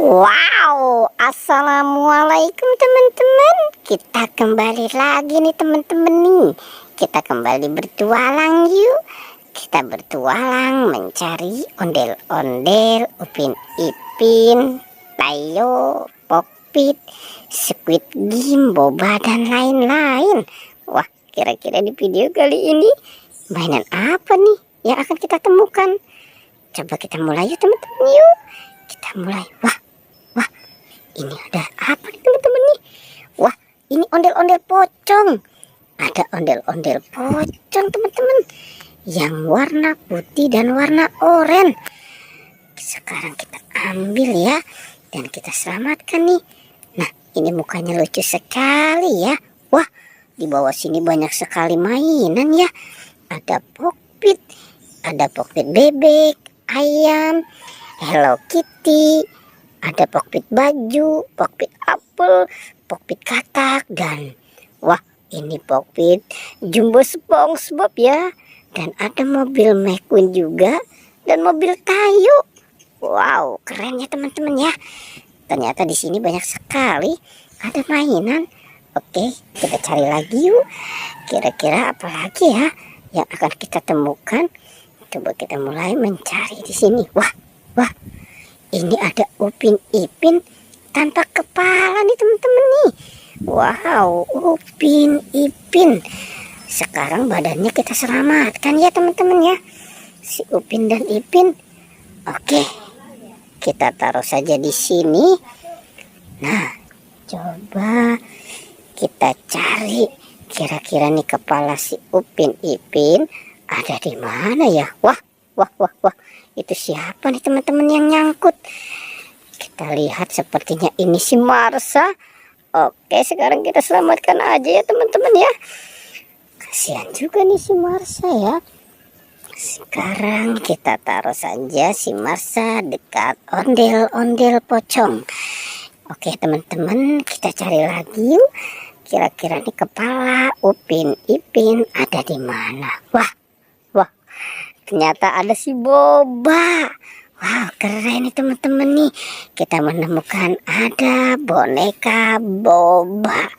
Wow, assalamualaikum teman-teman. Kita kembali lagi nih teman-teman nih. Kita kembali bertualang yuk. Kita bertualang mencari ondel-ondel, Upin Ipin, Tayo, Pokpit, Squid Game, Boba dan lain-lain. Wah, kira-kira di video kali ini mainan apa nih yang akan kita temukan? Coba kita mulai yuk teman-teman yuk. Kita mulai. Wah, ini ada apa nih teman-teman nih? Wah, ini ondel-ondel pocong. Ada ondel-ondel pocong teman-teman, yang warna putih dan warna oranye. Sekarang kita ambil ya, dan kita selamatkan nih. Nah, ini mukanya lucu sekali ya. Wah, di bawah sini banyak sekali mainan ya. Ada Pokpit, ada Pokpit bebek, ayam, Hello Kitty, ada Pokpit baju, Pokpit apel, Pokpit katak, dan wah, ini Pokpit Jumbo SpongeBob ya. Dan ada mobil McQueen juga, dan mobil Tayo. Wow, keren ya teman-teman ya. Ternyata di sini banyak sekali ada mainan. Oke, kita cari lagi yuk. Kira-kira apa lagi ya yang akan kita temukan? Coba kita mulai mencari di sini. Wah, ini ada Upin Ipin tanpa kepala nih teman-teman nih. Wow, Upin Ipin. Sekarang badannya kita selamatkan ya teman-teman ya, si Upin dan Ipin. Oke, kita taruh saja di sini. Nah, coba kita cari kira-kira nih kepala si Upin Ipin ada di mana ya. Wah, itu siapa nih teman-teman yang nyangkut? Kita lihat, sepertinya ini si Marsha. Oke, sekarang kita selamatkan aja ya teman-teman ya. Kasihan juga nih si Marsha ya. Sekarang kita taruh saja si Marsha dekat ondel-ondel pocong. Oke teman-teman, kita cari lagi yuk. Kira-kira nih kepala Upin Ipin ada di mana? Wah, ternyata ada si Boba. Wow, keren nih teman-teman nih. Kita menemukan ada boneka Boba.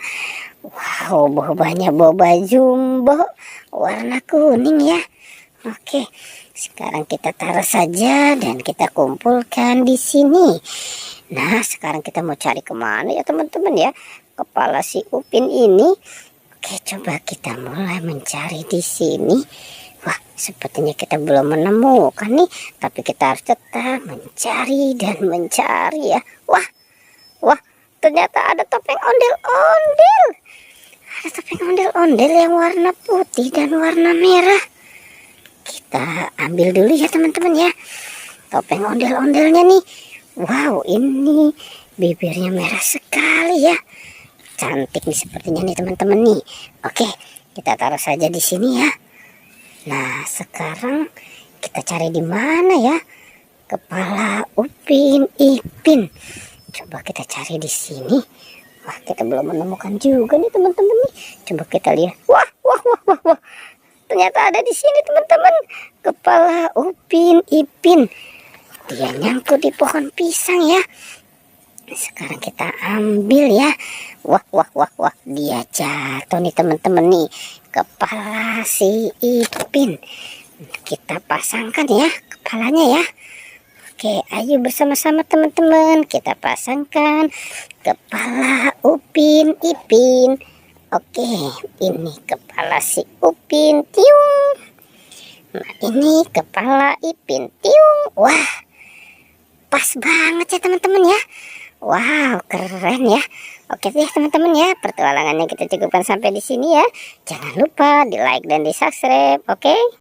Wow, bobanya Boba Jumbo, warna kuning ya. Oke, sekarang kita taruh saja dan kita kumpulkan di sini. Nah, sekarang kita mau cari kemana ya teman-teman ya, kepala si Upin ini. Oke, coba kita mulai mencari di sini. Wah, sepertinya kita belum menemukan nih, tapi kita harus tetap mencari dan mencari ya. Wah, ternyata ada topeng ondel-ondel. Ada topeng ondel-ondel yang warna putih dan warna merah. Kita ambil dulu ya teman-teman ya, topeng ondel-ondelnya nih. Wow, ini bibirnya merah sekali ya. Cantik nih sepertinya nih teman-teman nih. Oke, kita taruh saja di sini ya. Nah, sekarang kita cari di mana ya kepala Upin Ipin. Coba kita cari di sini. Wah, kita belum menemukan juga nih teman-teman nih. Coba kita lihat. Wah. Ternyata ada di sini teman-teman, kepala Upin Ipin. Dia nyangkut di pohon pisang ya. Sekarang kita ambil ya. Wah, dia jatuh nih teman-teman nih, kepala si Ipin. Kita pasangkan ya kepalanya ya. Oke, ayo bersama-sama teman-teman kita pasangkan kepala Upin Ipin. Oke, ini kepala si Upin Tiung. Nah, ini kepala Ipin Tiung. Wah, pas banget ya teman-teman ya. Wow, keren ya. Oke deh teman-teman ya, pertualangannya kita cukupkan sampai di sini ya. Jangan lupa di like dan di subscribe. Oke.